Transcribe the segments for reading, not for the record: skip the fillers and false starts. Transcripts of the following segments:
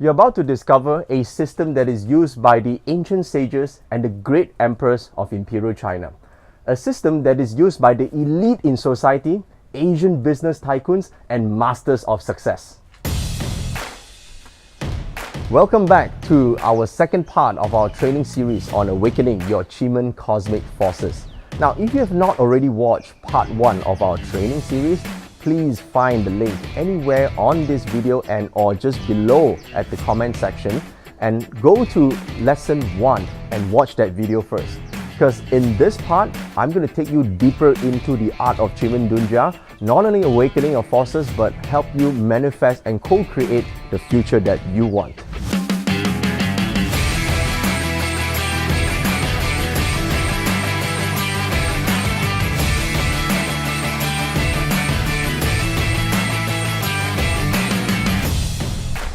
You're about to discover a system that is used by the ancient sages and the great emperors of Imperial China. A system that is used by the elite in society, Asian business tycoons, and masters of success. Welcome back to our second part of our training series on awakening your Qi cosmic forces. Now, if you have not already watched part 1 of our training series, please find the link anywhere on this video and or just below at the comment section and go to lesson 1 and watch that video first. Because in this part, I'm going to take you deeper into the art of Qi, not only awakening your forces, but help you manifest and co-create the future that you want.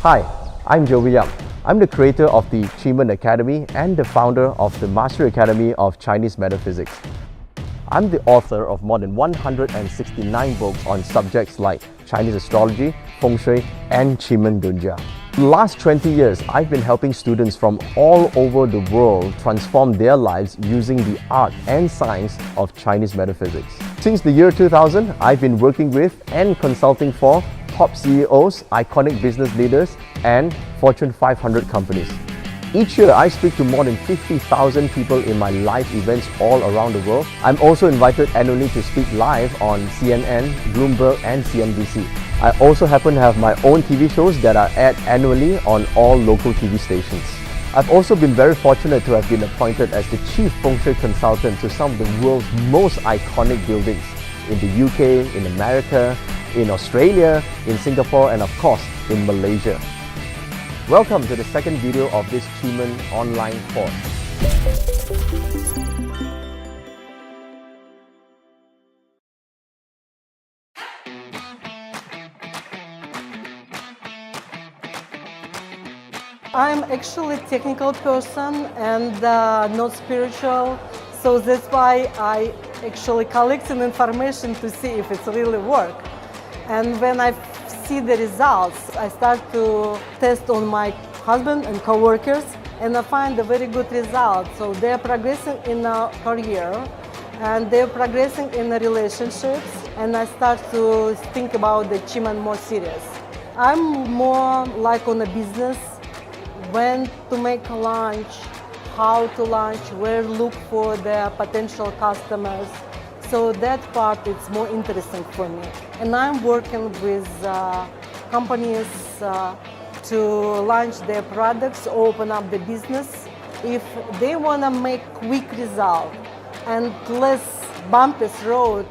Hi, I'm Joey Yap. I'm the creator of the Qi Academy and the founder of the Mastery Academy of Chinese Metaphysics. I'm the author of more than 169 books on subjects like Chinese astrology, feng shui, and Qi Dunjia. The last 20 years, I've been helping students from all over the world transform their lives using the art and science of Chinese metaphysics. Since the year 2000, I've been working with and consulting for top CEOs, iconic business leaders, and Fortune 500 companies. Each year, I speak to more than 50,000 people in my live events all around the world. I'm also invited annually to speak live on CNN, Bloomberg, and CNBC. I also happen to have my own TV shows that are aired annually on all local TV stations. I've also been very fortunate to have been appointed as the Chief Feng Shui Consultant to some of the world's most iconic buildings in the UK, in America, in Australia, in Singapore, and of course, in Malaysia. Welcome to the second video of this Qi online course. I'm actually a technical person and not spiritual, so that's why I actually collecting information to see if it's really work. And when I see the results, I start to test on my husband and co-workers, and I find a very good result. So they're progressing in a career, and they're progressing in the relationships, and I start to think about the Qi more serious. I'm more like on a business, when to make a launch, how to launch, where look for the potential customers. So that part is more interesting for me. And I'm working with companies to launch their products, open up the business. If they want to make quick result and less bumpy road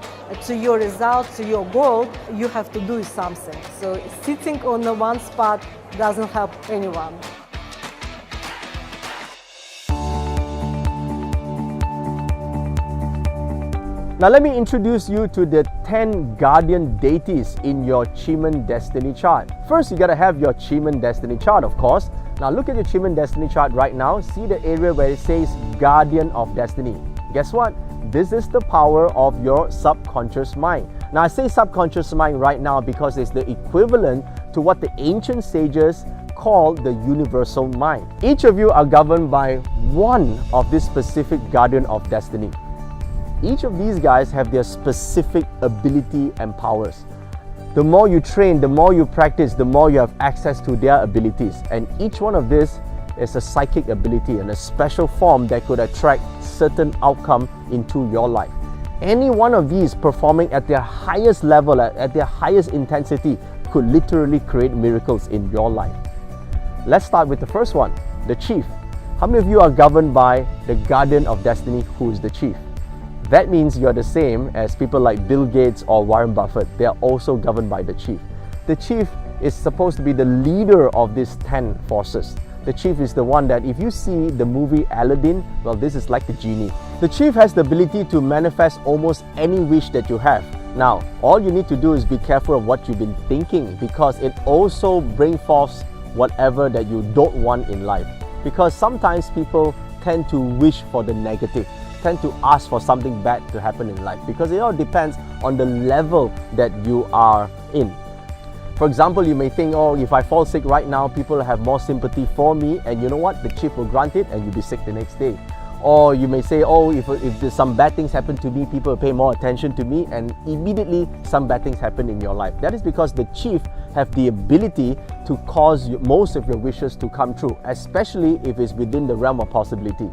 to your result, to your goal, you have to do something. So sitting on the one spot doesn't help anyone. Now let me introduce you to the 10 guardian deities in your Qi destiny chart. First, you gotta have your Qi destiny chart, of course. Now look at your Qi destiny chart right now. See the area where it says guardian of destiny. Guess what? This is the power of your subconscious mind. Now I say subconscious mind right now because it's the equivalent to what the ancient sages called the universal mind. Each of you are governed by one of this specific guardian of destiny. Each of these guys have their specific ability and powers. The more you train, the more you practice, the more you have access to their abilities. And each one of this is a psychic ability and a special form that could attract certain outcome into your life. Any one of these performing at their highest level, at their highest intensity, could literally create miracles in your life. Let's start with the first one, the chief. How many of you are governed by the guardian of destiny, who is the chief? That means you're the same as people like Bill Gates or Warren Buffett. They are also governed by the chief. The chief is supposed to be the leader of these 10 forces. The chief is the one that if you see the movie Aladdin, well, this is like the genie. The chief has the ability to manifest almost any wish that you have. Now, all you need to do is be careful of what you've been thinking, because it also brings forth whatever that you don't want in life. Because sometimes people tend to wish for the negative, tend to ask for something bad to happen in life, because it all depends on the level that you are in. For example, you may think, oh, if I fall sick right now, people have more sympathy for me, and you know what? The chief will grant it and you'll be sick the next day. Or you may say, oh, if there's some bad things happen to me, people will pay more attention to me, and immediately some bad things happen in your life. That is because the chief have the ability to cause most of your wishes to come true, especially if it's within the realm of possibility.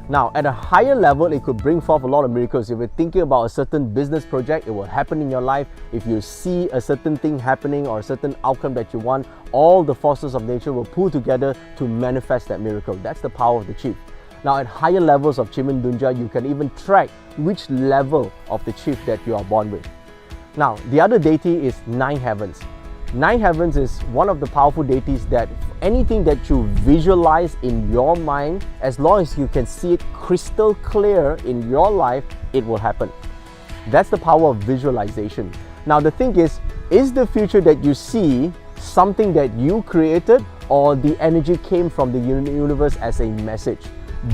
Now, at a higher level, it could bring forth a lot of miracles. If you're thinking about a certain business project, it will happen in your life. If you see a certain thing happening or a certain outcome that you want, all the forces of nature will pull together to manifest that miracle. That's the power of the chief. Now, at higher levels of Chiman Dunja, you can even track which level of the chief that you are born with. Now, the other deity is Nine Heavens. Nine Heavens is one of the powerful deities that anything that you visualize in your mind, as long as you can see it crystal clear in your life, it will happen. That's the power of visualization. Now, the thing is the future that you see something that you created, or the energy came from the universe as a message?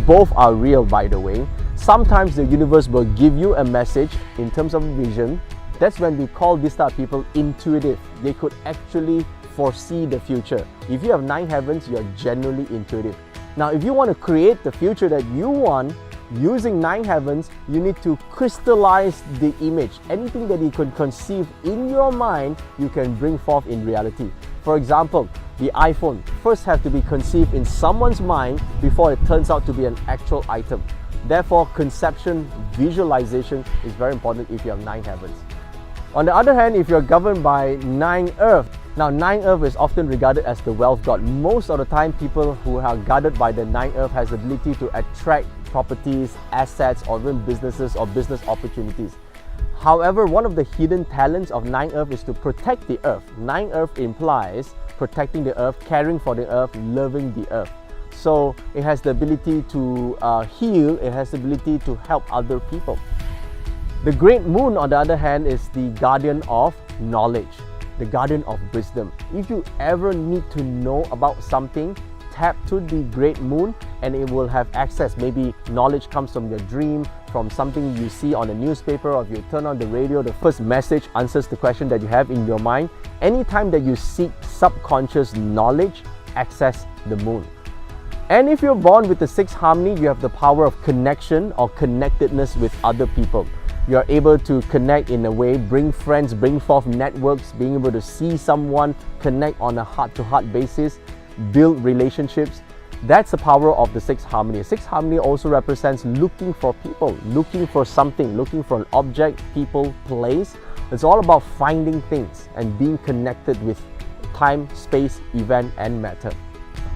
Both are real, by the way. Sometimes the universe will give you a message in terms of vision. That's when we call these type of people intuitive. They could actually foresee the future. If you have nine heavens, you're generally intuitive. Now, if you want to create the future that you want using nine heavens, you need to crystallize the image. Anything that you can conceive in your mind, you can bring forth in reality. For example, the iPhone first has to be conceived in someone's mind before it turns out to be an actual item. Therefore, conception, visualization is very important if you have nine heavens. On the other hand, if you're governed by nine earth, now nine earth is often regarded as the wealth god. Most of the time, people who are guarded by the nine earth has the ability to attract properties, assets, or even businesses or business opportunities. However, one of the hidden talents of nine earth is to protect the earth. Nine earth implies protecting the earth, caring for the earth, loving the earth. So it has the ability to heal, it has the ability to help other people. The great moon, on the other hand, is the guardian of knowledge, the guardian of wisdom. If you ever need to know about something, tap to the great moon and it will have access. Maybe knowledge comes from your dream, from something you see on a newspaper, or if you turn on the radio, the first message answers the question that you have in your mind. Anytime that you seek subconscious knowledge, access the moon. And if you're born with the sixth harmony, you have the power of connection or connectedness with other people. You're able to connect in a way, bring friends, bring forth networks, being able to see someone, connect on a heart-to-heart basis, build relationships. That's the power of the sixth harmony. Sixth harmony also represents looking for people, looking for something, looking for an object, people, place. It's all about finding things and being connected with time, space, event, and matter.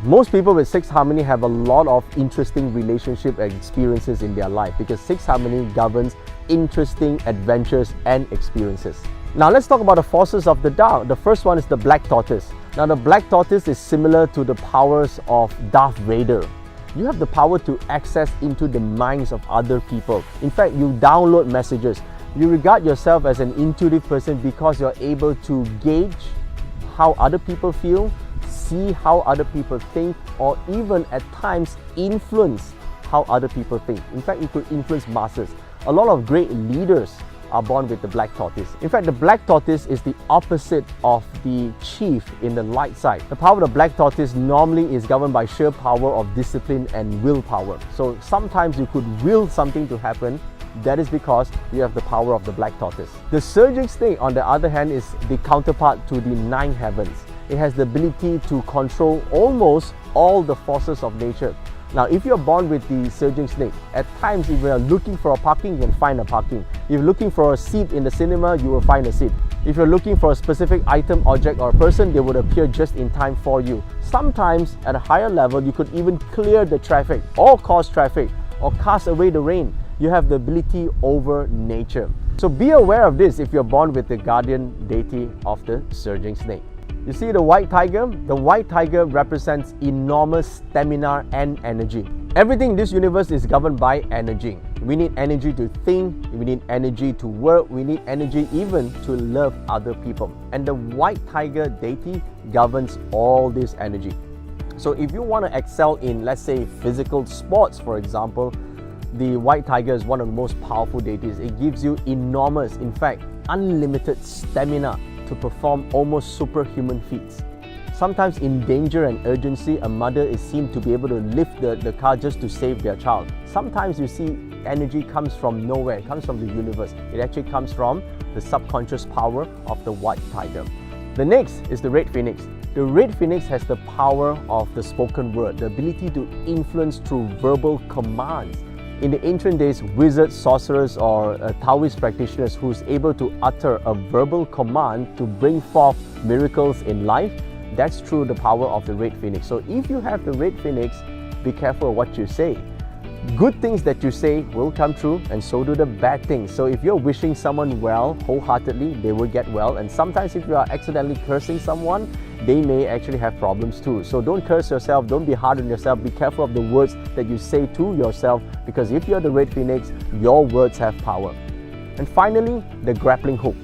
Most people with sixth harmony have a lot of interesting relationship experiences in their life because sixth harmony governs interesting adventures and experiences. Now let's talk about the forces of the Tao. The first one is the black tortoise. Now the black tortoise is similar to the powers of Darth Vader. You have the power to access into the minds of other people. In fact, you download messages. You regard yourself as an intuitive person because you're able to gauge how other people feel, see how other people think, or even at times influence how other people think. In fact, you could influence masses. A lot of great leaders are born with the black tortoise. In fact, the black tortoise is the opposite of the chief in the light side. The power of the black tortoise normally is governed by sheer power of discipline and willpower. So sometimes you could will something to happen. That is because you have the power of the black tortoise. The surging snake, on the other hand, is the counterpart to the nine heavens. It has the ability to control almost all the forces of nature. Now, if you're born with the surging snake, at times if you're looking for a parking, you can find a parking. If you're looking for a seat in the cinema, you will find a seat. If you're looking for a specific item, object, or person, they would appear just in time for you. Sometimes, at a higher level, you could even clear the traffic, or cause traffic, or cast away the rain. You have the ability over nature. So be aware of this if you're born with the guardian deity of the surging snake. You see the white tiger? The white tiger represents enormous stamina and energy. Everything in this universe is governed by energy. We need energy to think, we need energy to work, we need energy even to love other people. And the white tiger deity governs all this energy. So if you want to excel in, let's say, physical sports, for example, the white tiger is one of the most powerful deities. It gives you enormous, in fact, unlimited stamina to to perform almost superhuman feats. Sometimes in danger and urgency, a mother is seen to be able to lift the car just to save their child. Sometimes you see energy comes from nowhere, it comes from the universe. It actually comes from the subconscious power of the white tiger. The next is the red phoenix. The red phoenix has the power of the spoken word, the ability to influence through verbal commands. In the ancient days, wizards, sorcerers, or Taoist practitioners who's able to utter a verbal command to bring forth miracles in life, that's through the power of the red phoenix. So if you have the red phoenix, be careful of what you say. Good things that you say will come true, and so do the bad things. So if you're wishing someone well wholeheartedly, they will get well. And sometimes if you are accidentally cursing someone, they may actually have problems too. So don't curse yourself, don't be hard on yourself, be careful of the words that you say to yourself, because if you're the red phoenix, your words have power. And finally, the grappling hook.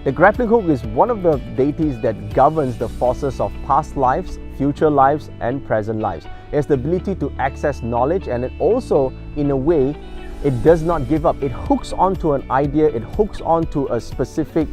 The grappling hook is one of the deities that governs the forces of past lives, future lives, and present lives. It has the ability to access knowledge, and it also, in a way, it does not give up. It hooks onto an idea, it hooks onto a specific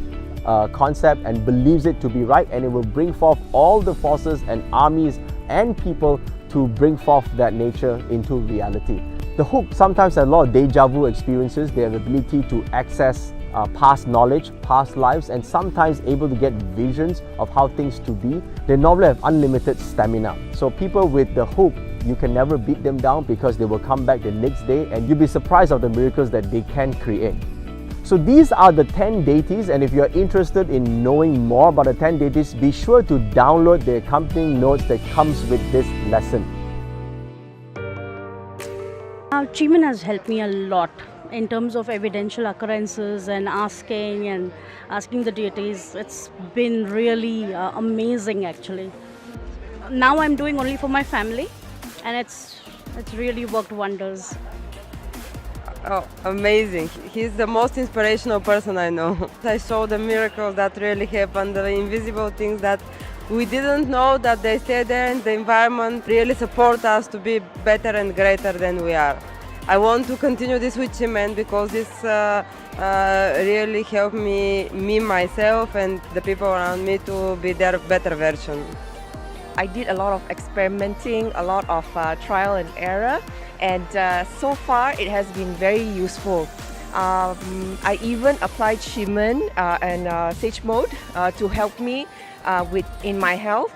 concept and believes it to be right, and it will bring forth all the forces and armies and people to bring forth that nature into reality. The hook sometimes has a lot of deja vu experiences. They have the ability to access past knowledge, past lives, and sometimes able to get visions of how things to be. They normally have unlimited stamina. So people with the hook, you can never beat them down because they will come back the next day, and you'll be surprised of the miracles that they can create. So these are the 10 deities, and if you're interested in knowing more about the 10 deities, be sure to download the accompanying notes that comes with this lesson. Achievement has helped me a lot in terms of evidential occurrences and asking the deities. It's been really amazing actually. Now I'm doing only for my family, and it's really worked wonders. Oh, amazing. He's the most inspirational person I know. I saw the miracles that really happened, the invisible things that we didn't know that they stay there, and the environment really support us to be better and greater than we are. I want to continue this with Chimen because this really helped me myself and the people around me to be their better version. I did a lot of experimenting, a lot of trial and error, and so far it has been very useful. I even applied Chimen and Sage Mode to help me in my health,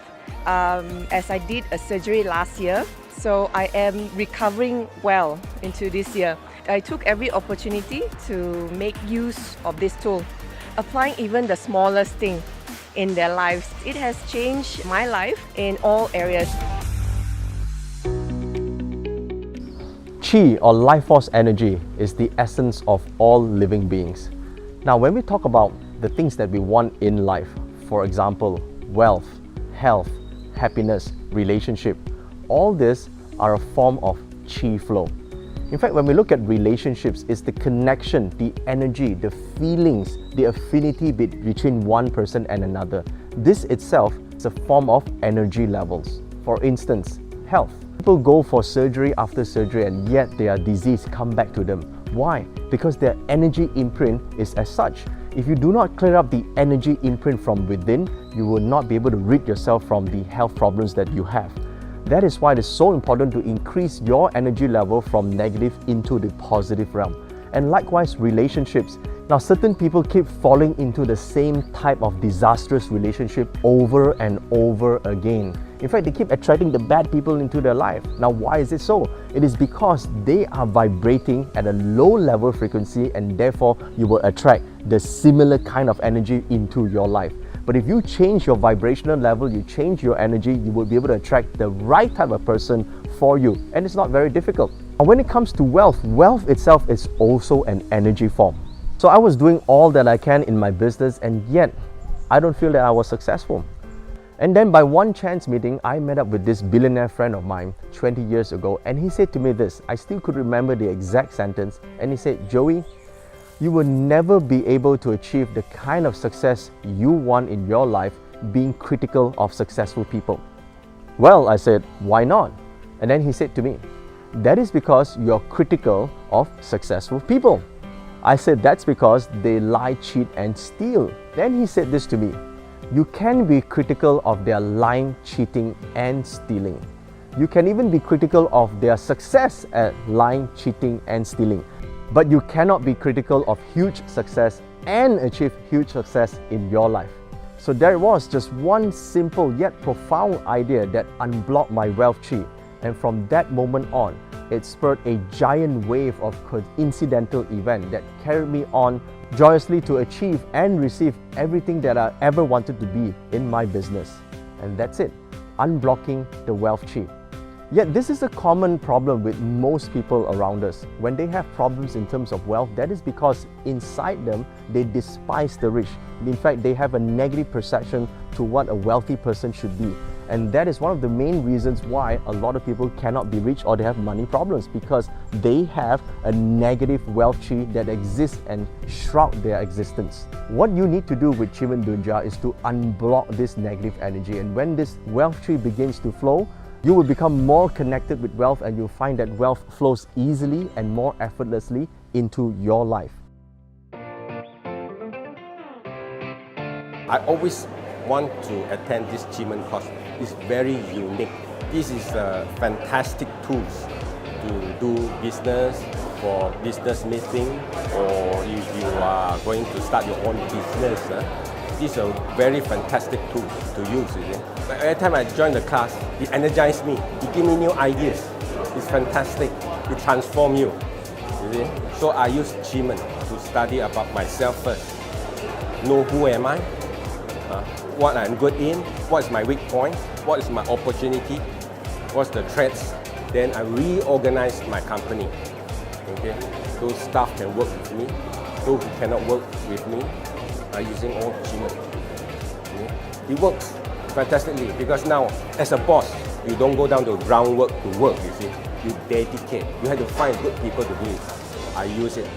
as I did a surgery last year. So I am recovering well into this year. I took every opportunity to make use of this tool, applying even the smallest thing in their lives. It has changed my life in all areas. Qi, or life force energy, is the essence of all living beings. Now, when we talk about the things that we want in life, for example, wealth, health, happiness, relationship, all this are a form of Qi flow. In fact, when we look at relationships, it's the connection, the energy, the feelings, the affinity between one person and another. This itself is a form of energy levels. For instance, health. People go for surgery after surgery, and yet their disease come back to them. Why? Because their energy imprint is as such. If you do not clear up the energy imprint from within, you will not be able to rid yourself from the health problems that you have. That is why it is so important to increase your energy level from negative into the positive realm. And likewise, relationships. Now, certain people keep falling into the same type of disastrous relationship over and over again. In fact, they keep attracting the bad people into their life. Now, why is it so? It is because they are vibrating at a low level frequency, and therefore you will attract the similar kind of energy into your life. But if you change your vibrational level, you change your energy, you will be able to attract the right type of person for you. And it's not very difficult. And when it comes to wealth, wealth itself is also an energy form. So I was doing all that I can in my business, and yet I don't feel that I was successful. And then by one chance meeting, I met up with this billionaire friend of mine 20 years ago, and he said to me this, I still could remember the exact sentence, and he said, Joey, you will never be able to achieve the kind of success you want in your life being critical of successful people. Well, I said, why not? And then he said to me, that is because you're critical of successful people. I said, that's because they lie, cheat, and steal. Then he said this to me, you can be critical of their lying, cheating, and stealing. You can even be critical of their success at lying, cheating, and stealing. But you cannot be critical of huge success and achieve huge success in your life. So there was just one simple yet profound idea that unblocked my wealth tree. And from that moment on, it spurred a giant wave of coincidental events that carried me on joyously to achieve and receive everything that I ever wanted to be in my business. And that's it, unblocking the wealth tree. Yet this is a common problem with most people around us. When they have problems in terms of wealth, that is because inside them, they despise the rich. In fact, they have a negative perception to what a wealthy person should be. And that is one of the main reasons why a lot of people cannot be rich or they have money problems, because they have a negative wealth tree that exists and shroud their existence. What you need to do with Chiman Dunja is to unblock this negative energy. And when this wealth tree begins to flow, you will become more connected with wealth, and you'll find that wealth flows easily and more effortlessly into your life. I always want to attend this Chiman course. It's very unique. This is a fantastic tools to do business, for business meeting, or if you are going to start your own business. This is a very fantastic tool to use. Every time I join the class, it energizes me. It gives me new ideas. It's fantastic. It transforms you. So I use Chiman to study about myself first. Know who am I, what I'm good in, what is my weak point, what is my opportunity, what's the threats. Then I reorganize my company. Okay, those staff can work with me. Those who cannot work with me are using all Chiman. It works fantastically, because now as a boss, you don't go down to groundwork to work, you see. You dedicate. You have to find good people to do it. I use it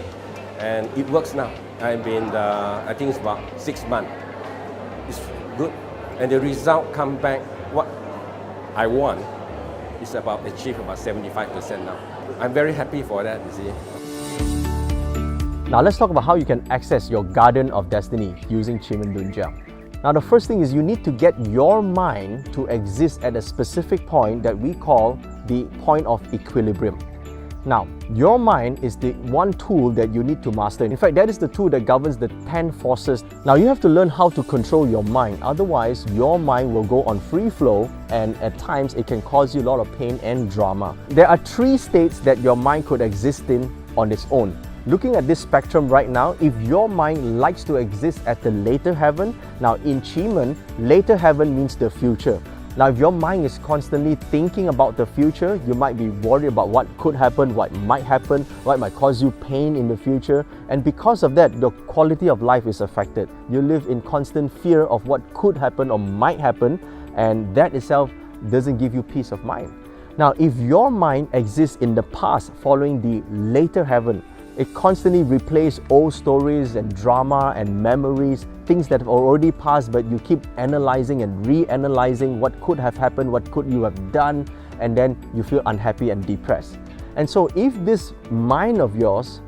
and it works now. I've been, I think it's about 6 months. It's good. And the result come back, what I want is about achieve about 75% now. I'm very happy for that, you see. Now let's talk about how you can access your Garden of Destiny using Chiman Dunja. Now the first thing is you need to get your mind to exist at a specific point that we call the point of equilibrium. Now, your mind is the one tool that you need to master. In fact, that is the tool that governs the 10 forces. Now you have to learn how to control your mind. Otherwise, your mind will go on free flow, and at times it can cause you a lot of pain and drama. There are 3 states that your mind could exist in on its own. Looking at this spectrum right now, if your mind likes to exist at the later heaven, now in Chiman, later heaven means the future. Now if your mind is constantly thinking about the future, you might be worried about what could happen, what might cause you pain in the future, and because of that, your quality of life is affected. You live in constant fear of what could happen or might happen, and that itself doesn't give you peace of mind. Now if your mind exists in the past following the later heaven, it constantly replays old stories and drama and memories, things that have already passed, but you keep analyzing and reanalyzing what could have happened, what could you have done, and then you feel unhappy and depressed. And so if this mind of yours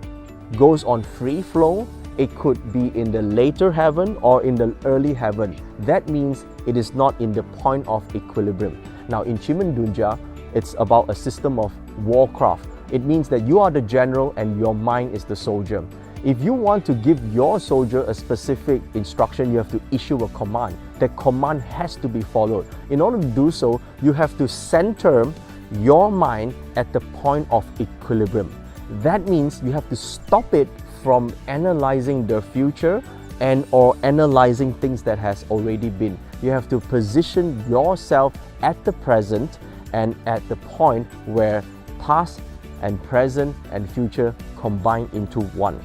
goes on free flow, it could be in the later heaven or in the early heaven. That means it is not in the point of equilibrium. Now in Chiman Dunja, it's about a system of warcraft. It means that you are the general and your mind is the soldier. If you want to give your soldier a specific instruction, you have to issue a command. That command has to be followed. In order to do so, you have to center your mind at the point of equilibrium. That means you have to stop it from analyzing the future and or analyzing things that has already been. You have to position yourself at the present and at the point where past and present and future combine into one.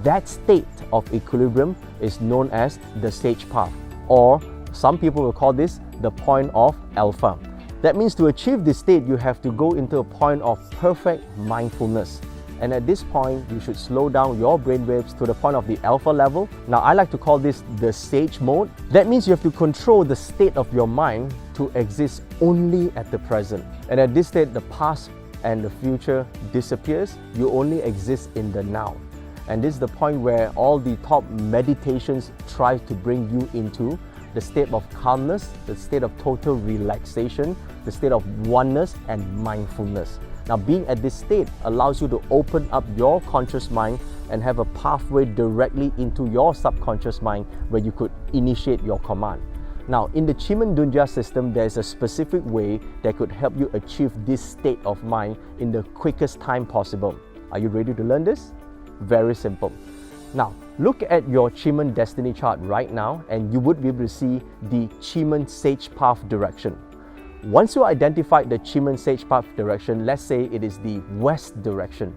That state of equilibrium is known as the sage path, or some people will call this the point of alpha. That means to achieve this state, you have to go into a point of perfect mindfulness. And at this point, you should slow down your brainwaves to the point of the alpha level. Now, I like to call this the sage mode. That means you have to control the state of your mind to exist only at the present. And at this state, the past and the future disappears. You only exist in the now. And this is the point where all the top meditations try to bring you into the state of calmness, the state of total relaxation, the state of oneness and mindfulness. Now, being at this state allows you to open up your conscious mind and have a pathway directly into your subconscious mind where you could initiate your command. Now, in the Chimandunja system, there's a specific way that could help you achieve this state of mind in the quickest time possible. Are you ready to learn this? Very simple. Now, look at your Chiman destiny chart right now and you would be able to see the Chiman Sage Path direction. Once you identified the Chiman Sage Path direction, let's say it is the west direction,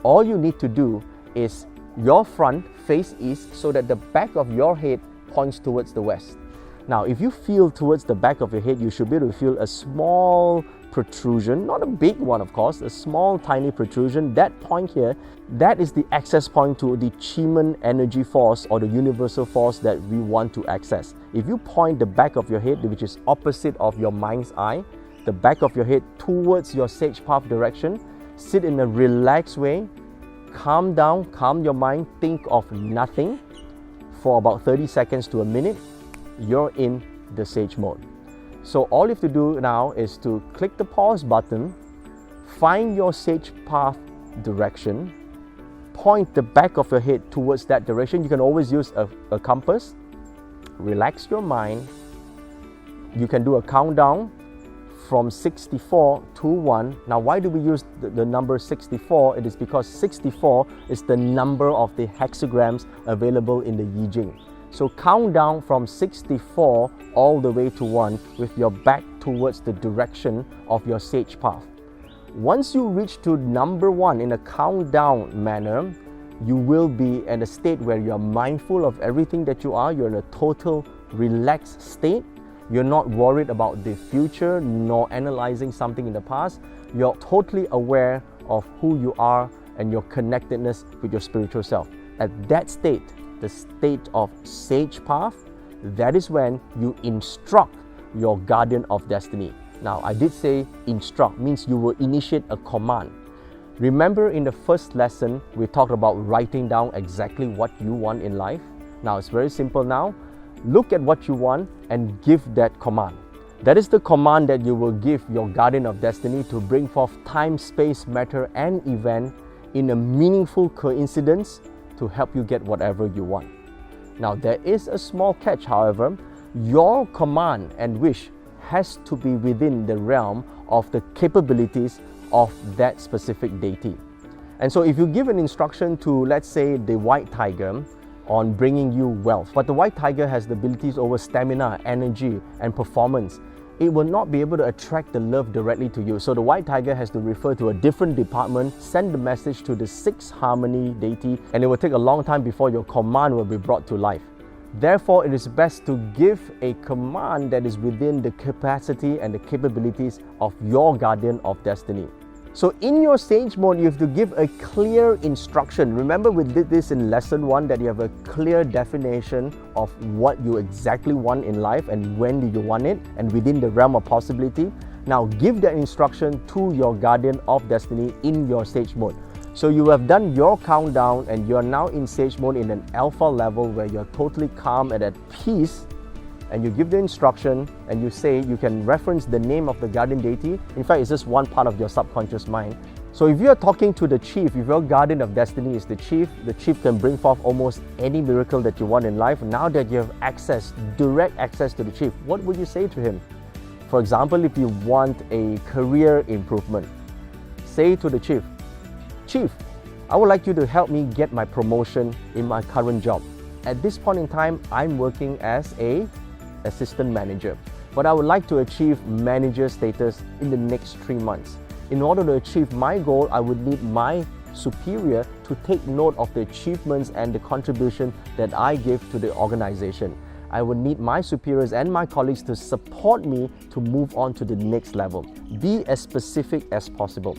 all you need to do is your front face east so that the back of your head points towards the west. Now, if you feel towards the back of your head, you should be able to feel a small protrusion, not a big one of course, a small tiny protrusion. That point here, that is the access point to the Chiman energy force or the universal force that we want to access. If you point the back of your head, which is opposite of your mind's eye, the back of your head towards your Sage Path direction, sit in a relaxed way, calm down, calm your mind, think of nothing for about 30 seconds to a minute, you're in the Sage mode. So all you have to do now is to click the pause button, find your Sage Path direction, point the back of your head towards that direction. You can always use a compass, relax your mind. You can do a countdown from 64 to 1. Now, why do we use the number 64? It is because 64 is the number of the hexagrams available in the Yi Jing. So count down from 64 all the way to 1 with your back towards the direction of your Sage Path. Once you reach to number 1 in a countdown manner, you will be in a state where you are mindful of everything that you are. You're in a total relaxed state. You're not worried about the future nor analyzing something in the past. You're totally aware of who you are and your connectedness with your spiritual self. At that state, the state of Sage Path, that is when you instruct your guardian of destiny. Now, I did say instruct means you will initiate a command. Remember in the first lesson, we talked about writing down exactly what you want in life. Now, it's very simple now. Look at what you want and give that command. That is the command that you will give your guardian of destiny to bring forth time, space, matter, and event in a meaningful coincidence to help you get whatever you want. Now, there is a small catch, however. Your command and wish has to be within the realm of the capabilities of that specific deity. And so if you give an instruction to, let's say, the white tiger on bringing you wealth, but the white tiger has the abilities over stamina, energy, and performance, it will not be able to attract the love directly to you. So the white tiger has to refer to a different department, send the message to the sixth harmony deity, and it will take a long time before your command will be brought to life. Therefore, it is best to give a command that is within the capacity and the capabilities of your guardian of destiny. So in your Sage mode, you have to give a clear instruction. Remember, we did this in lesson 1, that you have a clear definition of what you exactly want in life and when do you want it, and within the realm of possibility. Now give that instruction to your guardian of destiny in your Sage mode. So you have done your countdown and you are now in Sage mode in an alpha level where you're totally calm and at peace. And you give the instruction and you say, you can reference the name of the guardian deity. In fact, it's just one part of your subconscious mind. So if you're talking to the chief, if your guardian of destiny is the chief can bring forth almost any miracle that you want in life. Now that you have access, direct access to the chief, what would you say to him? For example, if you want a career improvement, say to the chief, Chief, I would like you to help me get my promotion in my current job. At this point in time, I'm working as an assistant manager, but I would like to achieve manager status in the next 3 months. In order to achieve my goal, I would need my superior to take note of the achievements and the contribution that I give to the organization. I would need my superiors and my colleagues to support me to move on to the next level. Be as specific as possible.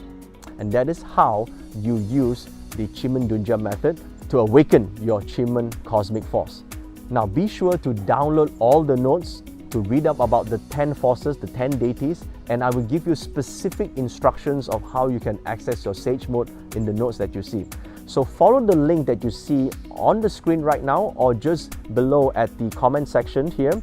And that is how you use the Chimandunja method to awaken your Chiman cosmic force. Now be sure to download all the notes to read up about the 10 forces, the 10 deities, and I will give you specific instructions of how you can access your Sage mode in the notes that you see. So follow the link that you see on the screen right now or just below at the comment section here.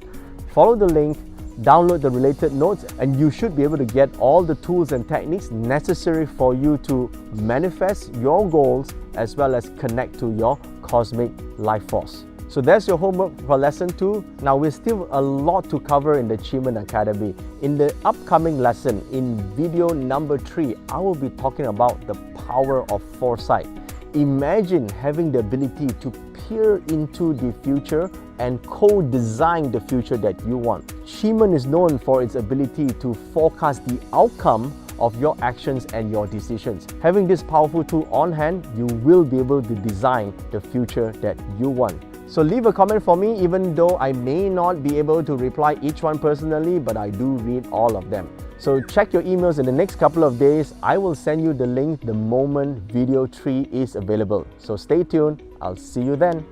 Follow the link, download the related notes, and you should be able to get all the tools and techniques necessary for you to manifest your goals as well as connect to your cosmic life force. So there's your homework for lesson 2. Now we're still a lot to cover in the Achievement Academy. In the upcoming lesson, in video number 3, I will be talking about the power of foresight. Imagine having the ability to peer into the future and co-design the future that you want. Achievement is known for its ability to forecast the outcome of your actions and your decisions. Having this powerful tool on hand, you will be able to design the future that you want. So leave a comment for me, even though I may not be able to reply each one personally, but I do read all of them. So check your emails in the next couple of days. I will send you the link the moment video 3 is available. So stay tuned. I'll see you then.